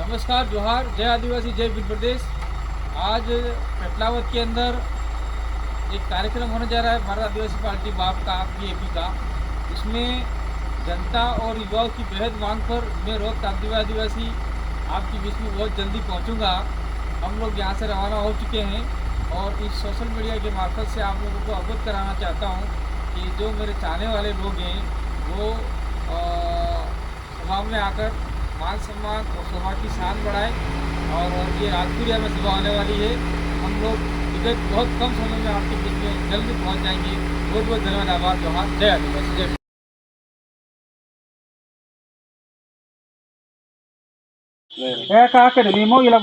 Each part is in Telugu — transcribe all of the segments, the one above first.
नमस्कार, जोहार, जय आदिवासी, जय भील प्रदेश। आज पेटलावत के अंदर एक कार्यक्रम होने जा रहा है भारत आदिवासी पार्टी बाप का बीएपी का। इसमें जनता और युवाओं की बेहद मांग पर मैं रोज आदिवासी आपके बीच में बहुत जल्दी पहुंचूंगा। हम लोग यहाँ से रवाना हो चुके हैं और इस सोशल मीडिया के मार्फत से आप लोगों को अवगत कराना चाहता हूँ कि जो मेरे चाहने वाले लोग हैं वो सभा में आकर मान सम्मान और सभा की शान बढ़ाए। और ये राजपुरिया में सभा होने वाली है। हम लोग इधर बहुत कम समय में आपके बीच में जल्दी पहुंच जाएंगे। बहुत बहुत धन्यवाद, आभार, जोहार, जय आदिवासी, जय। కాకండి మేము ఇలా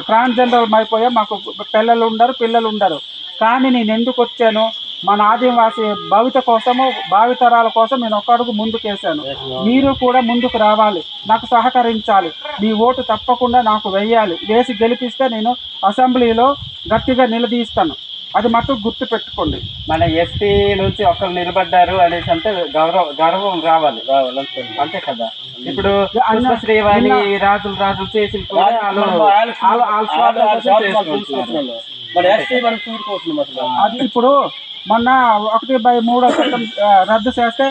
ట్రాన్స్జెండర్ అయిపోయాం, మాకు పిల్లలు ఉండరు. కానీ నేను ఎందుకు వచ్చాను, మన ఆదివాసి భవిత కోసము, భావితరాల కోసం నేను ఒక అడుగు ముందుకేసాను. మీరు కూడా ముందుకు రావాలి, నాకు సహకరించాలి. మీ ఓటు తప్పకుండా నాకు వేయాలి. వేసి గెలిపిస్తే నేను అసెంబ్లీలో గట్టిగా నిలదీస్తాను. అది మటుకు గుర్తు పెట్టుకోండి. మన ఎస్టీ నుంచి ఒకరు నిలబడ్డారు అనేసి అంటే గర్వం రావాలి అంతే కదా. ఇప్పుడు శ్రీవాణి రాజులు చేసి అది ఇప్పుడు మొన్న 1/3 చట్టం రద్దు చేస్తే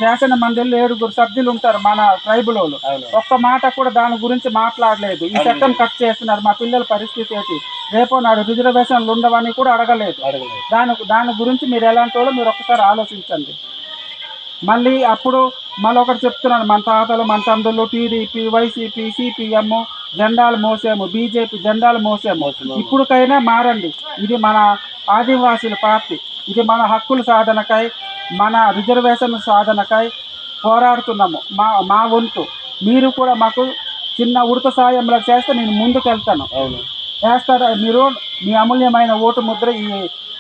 శాసన మండలిలో 7 సభ్యులు ఉంటారు మన ట్రైబల్ వాళ్ళు. ఒక్క మాట కూడా దాని గురించి మాట్లాడలేదు. ఈ చట్టం కట్ చేస్తున్నారు, మా పిల్లల పరిస్థితి ఏంటి, రేపో నాడు రిజర్వేషన్లు ఉండవని కూడా అడగలేదు. దాని గురించి మీరు ఎలాంటి వాళ్ళు మీరు ఒక్కసారి ఆలోచించండి. మళ్ళీ ఒకటి చెప్తున్నాను, మన తాతలు మన తండ్రులు టీడీపీ, వైసీపీ, సిపిఎం జెండాలు మోసాము, బీజేపీ జెండాలు మోసాము. ఇప్పుడుకైనా మారండి. ఇది మన ఆదివాసీల పార్టీ. ఇది మన హక్కుల సాధనకై, మన రిజర్వేషన్ సాధనకై పోరాడుతున్నాము. మా వంతు మీరు కూడా మాకు చిన్న ఉడత సాయంలో చేస్తే నేను ముందుకు వెళ్తాను. వేస్తారా మీరు? మీ అమూల్యమైన ఓటు ముద్ర ఈ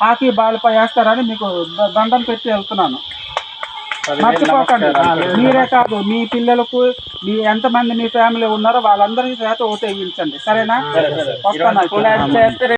హాకీ బాల్పై వేస్తారని మీకు దండం పెట్టి వెళ్తున్నాను. మర్చిపోకండి. మీరే కాదు, మీ పిల్లలకు ఎంతమంది మీ ఫ్యామిలీ ఉన్నారో వాళ్ళందరికీ చేత ఓటు వేయించండి. సరేనా? వస్తాను.